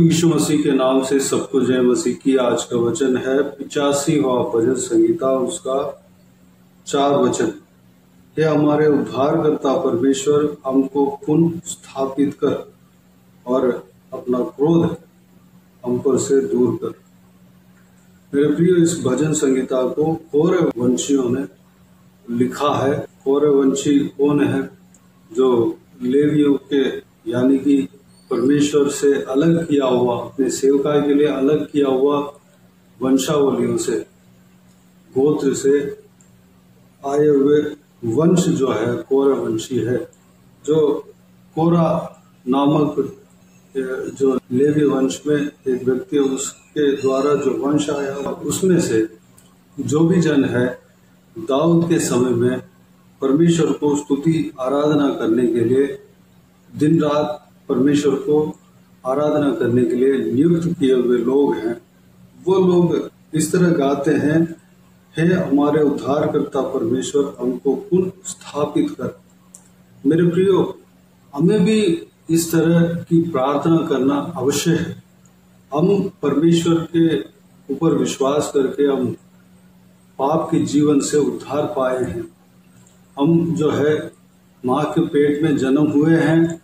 यीशु मसीह के नाम से सबको जय मसीह की। आज का वचन है 85वां भजन संहिता, उसका 4 वचन। हे हमारे उद्धारकर्ता परमेश्वर, हमको पुनः स्थापित कर और अपना क्रोध हम पर से दूर कर। मेरे प्रिय, इस भजन संहिता को कौरव वंशियों ने लिखा है। कौरव वंशी कौन है? जो लेवियों के यानी कि परमेश्वर से अलग किया हुआ, अपने सेवकाई के लिए अलग किया हुआ वंशावलियों से, गोत्र से आए हुए वंश जो है कौरव वंशी है। जो कोरा नामक जो लेवी वंश में एक व्यक्ति, उसके द्वारा जो वंश आया, उसमें से जो भी जन है दाऊद के समय में परमेश्वर को स्तुति आराधना करने के लिए, दिन रात परमेश्वर को आराधना करने के लिए नियुक्त किए हुए लोग हैं। वो लोग इस तरह गाते हैं, हे हमारे उद्धारकर्ता परमेश्वर, हमको पुनः स्थापित कर। मेरे प्रियो, हमें भी इस तरह की प्रार्थना करना अवश्य है। हम परमेश्वर के ऊपर विश्वास करके हम पाप के जीवन से उद्धार पाए हैं। हम जो है माँ के पेट में जन्म हुए हैं,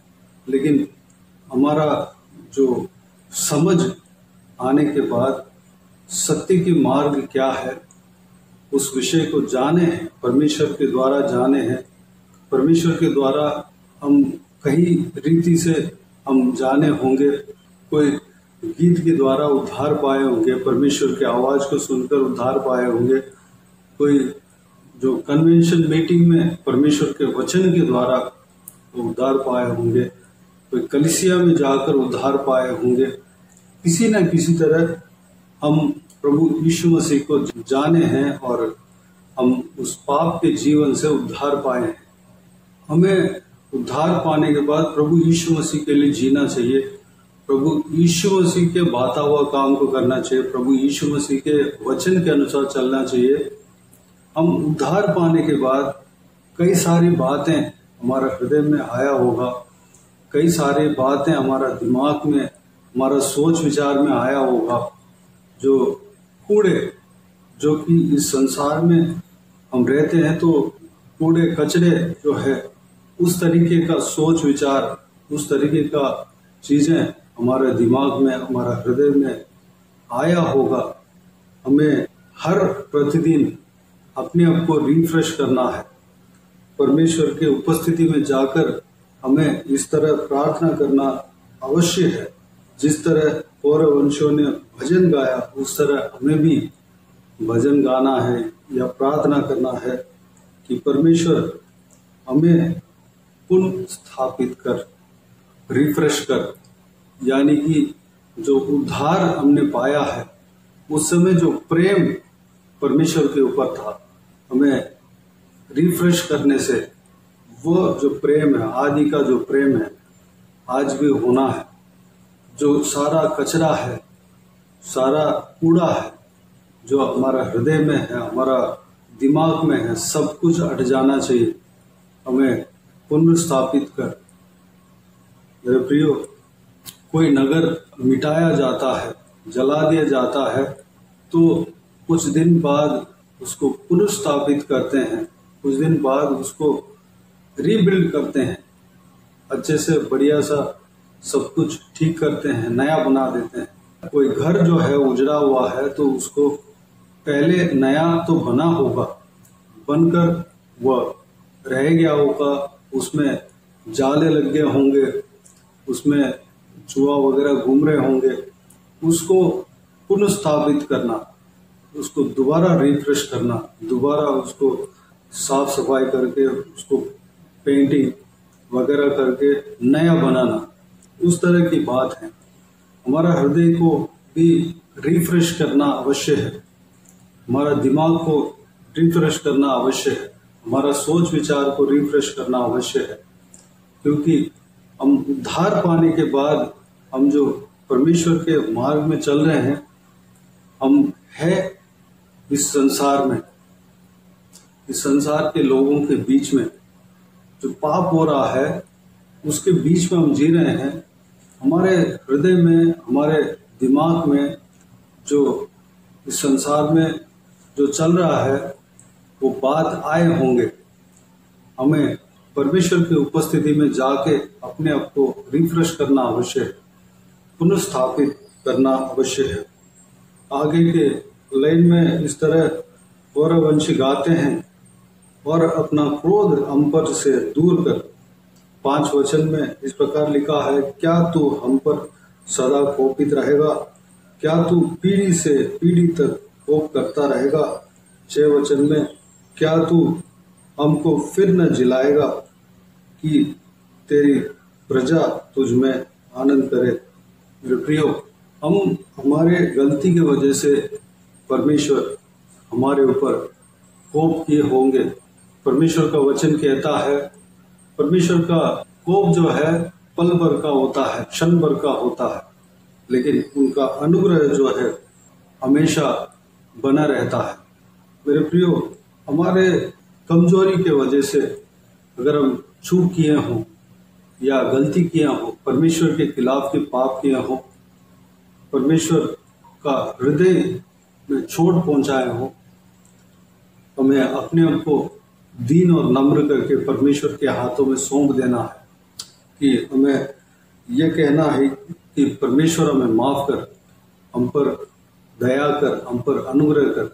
लेकिन हमारा जो समझ आने के बाद सत्य की मार्ग क्या है, उस विषय को जाने हैं, परमेश्वर के द्वारा जाने हैं। परमेश्वर के द्वारा हम कई रीति से हम जाने होंगे। कोई गीत के द्वारा उद्धार पाए होंगे, परमेश्वर की आवाज़ को सुनकर उद्धार पाए होंगे। कोई जो कन्वेंशन मीटिंग में परमेश्वर के वचन के द्वारा उद्धार पाए होंगे। कोई कलीसिया में जाकर उद्धार पाए होंगे। किसी न किसी तरह हम प्रभु यीशु मसीह को जाने हैं और हम उस पाप के जीवन से उद्धार पाए हैं। हमें उद्धार पाने के बाद प्रभु यीशु मसीह के लिए जीना चाहिए। प्रभु यीशु मसीह के बाता हुआ काम को करना चाहिए। प्रभु यीशु मसीह के वचन के अनुसार चलना चाहिए। हम उद्धार पाने के बाद कई सारी बातें हमारा हृदय में आया होगा, कई सारी बातें हमारा दिमाग में, हमारा सोच विचार में आया होगा। जो कूड़े, जो कि इस संसार में हम रहते हैं, तो कूड़े कचरे जो है, उस तरीके का सोच विचार, उस तरीके का चीज़ें हमारे दिमाग में, हमारा हृदय में आया होगा। हमें हर प्रतिदिन अपने आप को रिफ्रेश करना है। परमेश्वर के उपस्थिति में जाकर हमें इस तरह प्रार्थना करना अवश्य है। जिस तरह कौरव वंशियों ने भजन गाया, उस तरह हमें भी भजन गाना है या प्रार्थना करना है कि परमेश्वर हमें पुनः स्थापित कर, रिफ्रेश कर। यानी कि जो उद्धार हमने पाया है, उस समय जो प्रेम परमेश्वर के ऊपर था, हमें रिफ्रेश करने से वो जो प्रेम है, आदि का जो प्रेम है, आज भी होना है। जो सारा कचरा है, सारा कूड़ा है, जो हमारा हृदय में है, हमारा दिमाग में है, सब कुछ हट जाना चाहिए। हमें पुनर्स्थापित कर। मेरे प्रियो, कोई नगर मिटाया जाता है, जला दिया जाता है, तो कुछ दिन बाद उसको पुनर्स्थापित करते हैं। कुछ दिन बाद उसको रीबिल्ड करते हैं, अच्छे से बढ़िया सा सब कुछ ठीक करते हैं, नया बना देते हैं। कोई घर जो है उजड़ा हुआ है, तो उसको पहले नया तो बना होगा, बनकर वह रह गया होगा, उसमें जाले लग गए होंगे, उसमें चूहा वगैरह घूम रहे होंगे। उसको पुनर्स्थापित करना, उसको दोबारा रिफ्रेश करना, दोबारा उसको साफ सफाई करके, उसको पेंटिंग वगैरह करके नया बनाना, उस तरह की बात है। हमारा हृदय को भी रिफ्रेश करना अवश्य है। हमारा दिमाग को रिफ्रेश करना अवश्य है। हमारा सोच विचार को रिफ्रेश करना अवश्य है। क्योंकि हम उद्धार पाने के बाद हम जो परमेश्वर के मार्ग में चल रहे हैं, हम है इस संसार में, इस संसार के लोगों के बीच में जो पाप हो रहा है, उसके बीच में हम जी रहे हैं। हमारे हृदय में, हमारे दिमाग में जो इस संसार में जो चल रहा है वो बात आए होंगे। हमें परमेश्वर की उपस्थिति में जाके अपने आप को रिफ्रेश करना आवश्य है, पुनर्स्थापित करना आवश्यक है। आगे के लाइन में इस तरह गौरववंशी गाते हैं, और अपना क्रोध हम पर से दूर कर। 5 वचन में इस प्रकार लिखा है, क्या तू हम पर सदा कोपित रहेगा? क्या तू पीढ़ी से पीढ़ी तक कोप करता रहेगा? 6 वचन में, क्या तू हमको फिर न जिलाएगा कि तेरी प्रजा तुझ में आनंद करे? मेरे प्रियो, हम हमारे गलती की वजह से परमेश्वर हमारे ऊपर कोप किए होंगे। परमेश्वर का वचन कहता है, परमेश्वर का कोप जो है पल भर का होता है, क्षण भर का होता है, लेकिन उनका अनुग्रह जो है हमेशा बना रहता है। मेरे प्रियो, हमारे कमजोरी के वजह से अगर हम चूक किए हों या गलती किया हो, परमेश्वर के खिलाफ के पाप किया हो, परमेश्वर का हृदय में चोट पहुंचाए हो, हमें अपने आप को दीन और नम्र करके परमेश्वर के हाथों में सौंप देना है। कि हमें यह कहना है कि परमेश्वर हमें माफ कर, हम पर दया कर, हम पर अनुग्रह कर।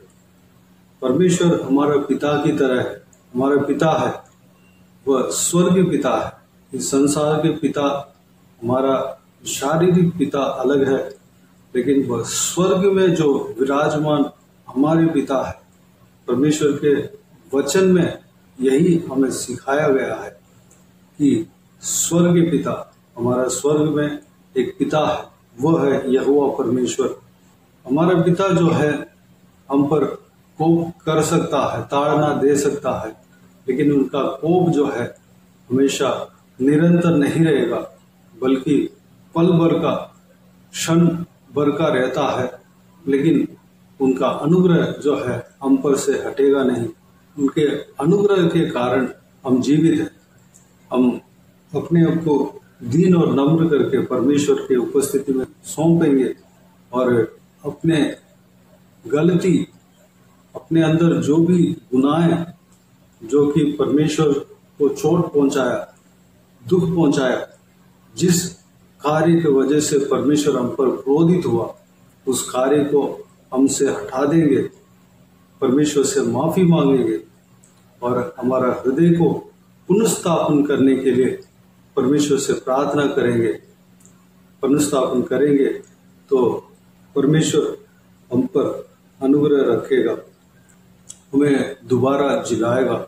परमेश्वर हमारा पिता की तरह है, हमारा पिता है, वह स्वर्गीय पिता है। इस संसार के पिता, हमारा शारीरिक पिता अलग है, लेकिन वह स्वर्ग में जो विराजमान हमारे पिता है। परमेश्वर के वचन में यही हमें सिखाया गया है कि स्वर्गीय पिता, हमारा स्वर्ग में एक पिता है, वह है यहोवा परमेश्वर। हमारा पिता जो है हम पर कोप कर सकता है, ताड़ना दे सकता है, लेकिन उनका कोप जो है हमेशा निरंतर नहीं रहेगा, बल्कि पल भर का, क्षण भर का रहता है। लेकिन उनका अनुग्रह जो है हम पर से हटेगा नहीं। उनके अनुग्रह के कारण हम जीवित हैं। हम अपने आप को दीन और नम्र करके परमेश्वर के उपस्थिति में सौंपेंगे और अपने गलती, अपने अंदर जो भी गुनाहें जो कि परमेश्वर को चोट पहुंचाया, दुख पहुंचाया, जिस कार्य की वजह से परमेश्वर हम पर क्रोधित हुआ, उस कार्य को हमसे हटा देंगे, परमेश्वर से माफी मांगेंगे और हमारा हृदय को पुनर्स्थापन करने के लिए परमेश्वर से प्रार्थना करेंगे। पुनर्स्थापन करेंगे तो परमेश्वर हम पर अनुग्रह रखेगा, हमें दोबारा जिलाएगा।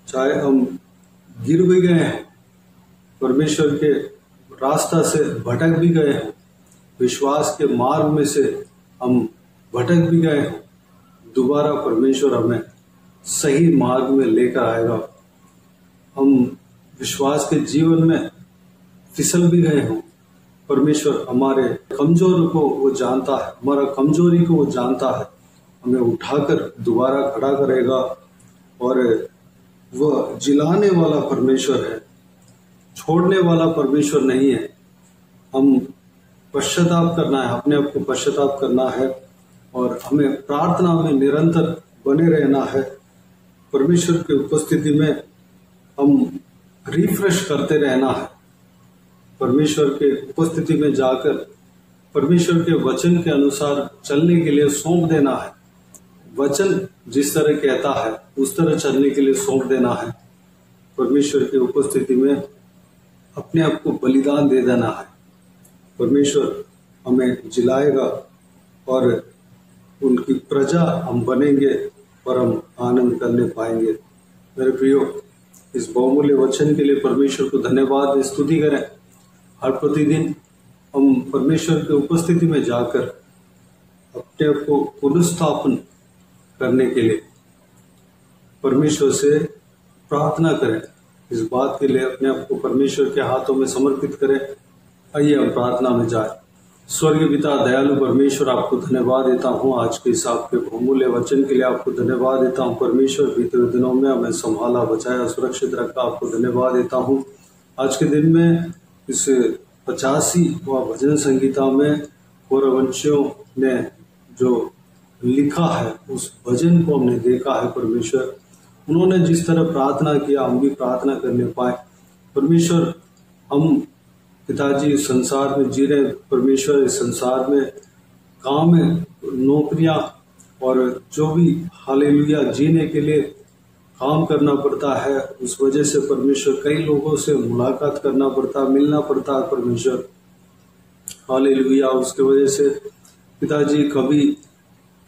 चाहे हम गिर भी गए हैं, परमेश्वर के रास्ता से भटक भी गए हैं, विश्वास के मार्ग में से हम भटक भी गए हैं, दोबारा परमेश्वर हमें सही मार्ग में लेकर आएगा। हम विश्वास के जीवन में फिसल भी गए हों, परमेश्वर हमारे कमजोर को वो जानता है, हमारा कमजोरी को वो जानता है, हमें उठाकर दोबारा खड़ा करेगा और वह जिलाने वाला परमेश्वर है, छोड़ने वाला परमेश्वर नहीं है। हम पश्चाताप करना है, अपने आप को पश्चाताप करना है और हमें प्रार्थना में निरंतर बने रहना है। परमेश्वर की उपस्थिति में हम रिफ्रेश करते रहना है। परमेश्वर के उपस्थिति में जाकर परमेश्वर के वचन के अनुसार चलने के लिए सौंप देना है। वचन जिस तरह कहता है उस तरह चलने के लिए सौंप देना है। परमेश्वर की उपस्थिति में अपने आप को बलिदान दे देना है। परमेश्वर हमें जिलाएगा और उनकी प्रजा हम बनेंगे और हम आनंद करने पाएंगे। मेरे प्रियो, इस बहुमूल्य वचन के लिए परमेश्वर को धन्यवाद, स्तुति करें। हर प्रतिदिन हम परमेश्वर की उपस्थिति में जाकर अपने आप को पुनर्स्थापन करने के लिए परमेश्वर से प्रार्थना करें। इस बात के लिए अपने आप को परमेश्वर के हाथों में समर्पित करें। आइए हम प्रार्थना में जाए। स्वर्गीय पिता, दयालु परमेश्वर, आपको धन्यवाद देता हूँ आज के इस आपके बहुमूल्य वचन के लिए। आपको धन्यवाद देता हूँ परमेश्वर, बीते हुए दिनों में हमें संभाला, बचाया, सुरक्षित रखा। आपको धन्यवाद देता हूँ आज के दिन में इस 85वां भजन संगीता में कोरवंशियों ने जो लिखा है उस भजन को हमने देखा है। परमेश्वर उन्होंने जिस तरह प्रार्थना किया हम भी प्रार्थना करने पाए। परमेश्वर हम पिताजी इस संसार में जी रहे, परमेश्वर इस संसार में काम है, नौकरियां और जो भी हालेलुया जीने के लिए काम करना पड़ता है, उस वजह से परमेश्वर कई लोगों से मुलाकात करना पड़ता, मिलना पड़ता है। परमेश्वर हालेलुया उसके वजह से पिताजी कभी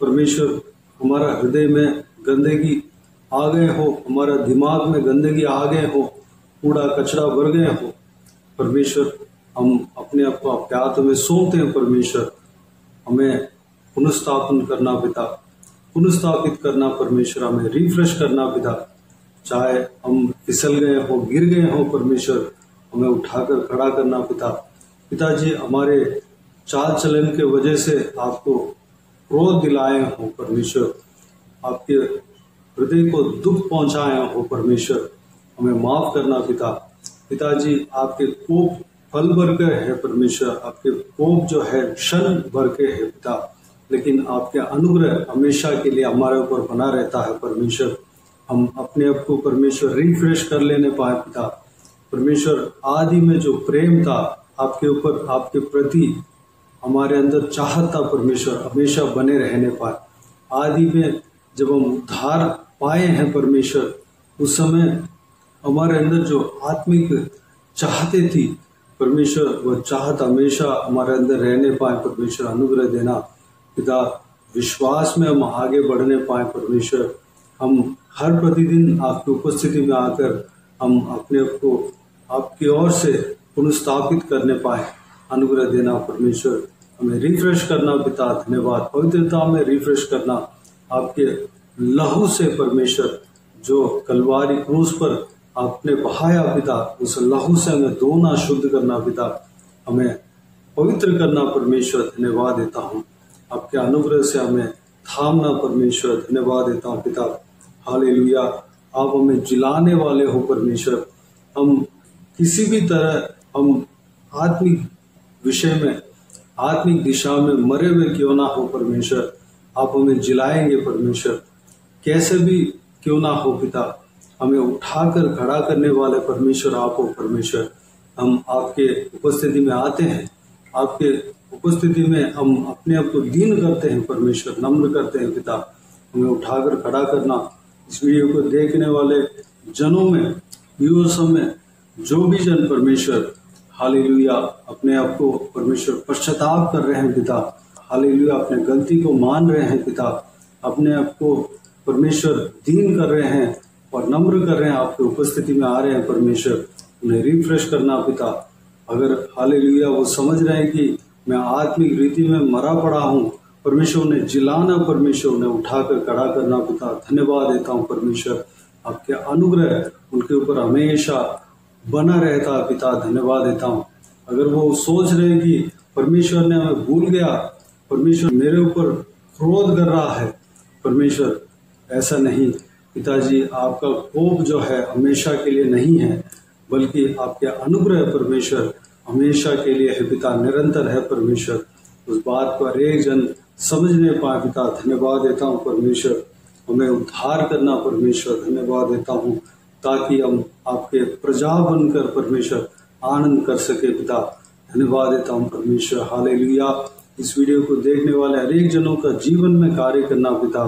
परमेश्वर हमारा हृदय में गंदगी आ गए हो, हमारा दिमाग में गंदगी आ गए हो, कूड़ा कचरा भर गए हो, परमेश्वर हम अपने आप को आपके हाथों में सौंपते हैं। परमेश्वर हमें पुनर्स्थापन करना पिता, पुनर्स्थापित करना परमेश्वर, हमें रिफ्रेश करना पिता। चाहे हम फिसल गए हो, गिर गए हो, परमेश्वर हमें उठाकर खड़ा करना पिता। पिताजी हमारे चाल चलन के वजह से आपको क्रोध दिलाए हो परमेश्वर, आपके हृदय को दुख पहुंचाए हो परमेश्वर, हमें माफ करना पिता। पिताजी आपके कोप फल भर के है परमेश्वर, आपके कोप जो है क्षण भर के है पिता, लेकिन आपके अनुग्रह हमेशा के लिए हमारे ऊपर बना रहता है परमेश्वर। हम अपने आप को परमेश्वर रिफ्रेश कर लेने पाए पिता। परमेश्वर आदि में जो प्रेम था आपके ऊपर, आपके प्रति हमारे अंदर चाहत था परमेश्वर, हमेशा बने रहने पाए। आदि में जब हम उद्धार पाए हैं परमेश्वर, उस समय हमारे अंदर जो आत्मिक चाहते थी परमेश्वर, वह चाहत हमेशा हमारे अंदर रहने पाए परमेश्वर। अनुग्रह देना पिता, विश्वास में हम आगे बढ़ने पाए परमेश्वर। हम हर प्रतिदिन आपकी उपस्थिति में आकर हम अपने आप को आपकी ओर से पुनर्स्थापित करने पाए। अनुग्रह देना परमेश्वर, हमें रिफ्रेश करना पिता। धन्यवाद, पवित्रता में रिफ्रेश करना आपके लहू से परमेश्वर, जो कलवारी क्रूस पर आपने बहाया पिता, उस लहू से हमें धोना, शुद्ध करना पिता, हमें पवित्र करना परमेश्वर। धन्यवाद देता हूँ, आपके अनुग्रह से हमें थामना परमेश्वर। धन्यवाद देता हूँ पिता। हालेलुया, आप हमें जिलाने वाले हो परमेश्वर। हम किसी भी तरह हम आत्मिक विषय में, आत्मिक दिशा में मरे हुए क्यों ना हो परमेश्वर, आप हमें जिलाएंगे परमेश्वर। कैसे भी क्यों ना हो पिता, हमें उठाकर खड़ा करने वाले परमेश्वर आप हो परमेश्वर। हम आपके उपस्थिति में आते हैं, आपके उपस्थिति में हम अपने आप को दीन करते हैं परमेश्वर, नम्र करते हैं पिता। हमें उठाकर खड़ा करना। इस वीडियो को देखने वाले जनों में, व्यूअर्सों में, जो भी जन परमेश्वर हालेलुया अपने आप को परमेश्वर पश्चाताप कर रहे हैं पिता, हालेलुया अपने गलती को मान रहे हैं पिता, अपने आप को परमेश्वर दीन कर रहे हैं और नम्र कर रहे हैं, आपके उपस्थिति में आ रहे हैं परमेश्वर, उन्हें रिफ्रेश करना पिता। अगर हालेलुया वो समझ रहे हैं कि मैं आत्मिक रीति में मरा पड़ा हूँ परमेश्वर, उन्हें जिलाना परमेश्वर, उन्हें उठाकर खड़ा करना पिता। धन्यवाद देता हूँ परमेश्वर, आपके अनुग्रह उनके ऊपर हमेशा बना रहता है पिता। धन्यवाद देता हूँ। अगर वो सोच रहे हैं कि परमेश्वर ने हमें भूल गया, परमेश्वर मेरे ऊपर क्रोध कर रहा है परमेश्वर, ऐसा नहीं पिताजी। आपका कोप जो है हमेशा के लिए नहीं है, बल्कि आपके अनुग्रह परमेश्वर हमेशा के लिए है पिता, निरंतर है परमेश्वर। उस बात को हर एक जन समझने पाए पिता। धन्यवाद देता हूँ परमेश्वर, हमें उद्धार करना परमेश्वर। धन्यवाद देता हूँ ताकि हम आपके प्रजा बनकर परमेश्वर आनंद कर सके पिता। धन्यवाद देता हूँ परमेश्वर। हालेलुया, इस वीडियो को देखने वाले हर एक जनों का जीवन में कार्य करना पिता,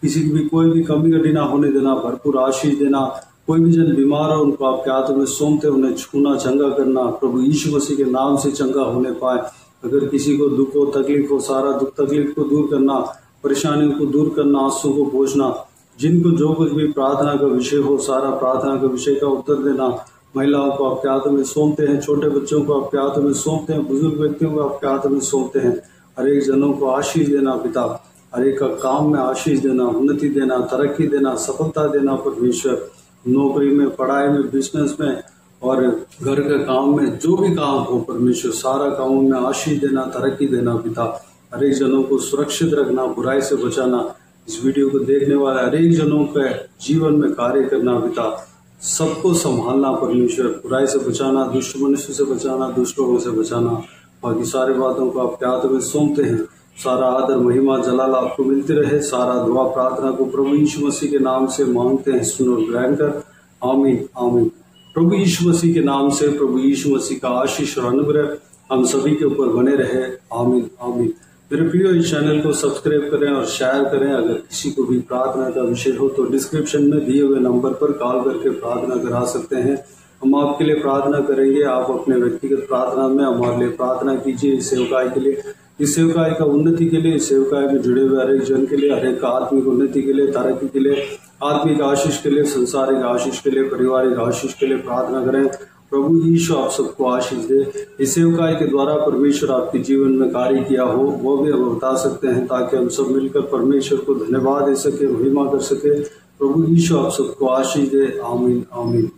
किसी की भी कोई भी कमी कटी ना होने देना, भरपूर आशीष देना। कोई भी जन बीमार हो उनको आपके हाथों में सौंपते, उन्हें छूना, चंगा करना प्रभु यीशु मसीह के नाम से चंगा होने पाए। अगर किसी को दुख हो, तकलीफ हो, सारा दुख तकलीफ को दूर करना, परेशानियों को दूर करना, आंसू को पोंछना, जिनको जो कुछ भी प्रार्थना का विषय हो, सारा प्रार्थना का विषय का उत्तर देना। महिलाओं को आपके हाथों में सौंपते हैं, छोटे बच्चों को आपके हाथों में सौंपते हैं, बुजुर्ग व्यक्तियों को आपके हाथों में सौंपते हैं। हर एक जनों को आशीष देना पिता, हर एक का काम में आशीष देना, उन्नति देना, तरक्की देना, सफलता देना परमेश्वर। नौकरी में, पढ़ाई में, बिजनेस में और घर के काम में, जो भी काम हो परमेश्वर, सारा कामों में आशीष देना, तरक्की देना पिता। हर एक जनों को सुरक्षित रखना, बुराई से बचाना। इस वीडियो को देखने वाले हर एक जनों के जीवन में कार्य करना पिता। सबको संभालना परमेश्वर, बुराई से बचाना, दुष्ट मनुष्य से बचाना, दुष्ट लोगों से बचाना। बाकी सारी बातों को आपके हाथ में सौंपते हैं। सारा आदर महिमा जलाल आपको मिलते रहे। सारा दुआ प्रार्थना को प्रभु यीशु मसीह के नाम से मांगते हैं, सुन और ग्रहण कर। आमीन आमीन। प्रभु यीशु मसीह के नाम से प्रभु यीशु मसीह का आशीष और अनुग्रह हम सभी के ऊपर बने रहे। आमीन आमीन। मेरे प्रियो, इस चैनल को सब्सक्राइब करें और शेयर करें। अगर किसी को भी प्रार्थना का विषय हो तो डिस्क्रिप्शन में दिए हुए नंबर पर कॉल करके प्रार्थना करा सकते हैं। हम आपके लिए प्रार्थना करेंगे। आप अपने व्यक्तिगत प्रार्थना में हमारे लिए प्रार्थना कीजिए। इस सेवकाई के लिए, इस सेवकाई का उन्नति के लिए, इस सेवकाई में जुड़े हुए हर एक जन के लिए, हर एक आत्मिक उन्नति के लिए, तरक्की के लिए, आत्मिक आशीष के लिए, संसारिक आशीष के लिए, पारिवारिक आशीष के लिए प्रार्थना करें। प्रभु यीशु आप सबको आशीष दे। इस सेवकाई के द्वारा परमेश्वर आपके जीवन में कार्य किया हो वो भी हम बता सकते हैं, ताकि हम सब मिलकर परमेश्वर को धन्यवाद दे सके, महिमा कर सके। प्रभु यीशु आप सबको आशीष दे। आमीन आमीन।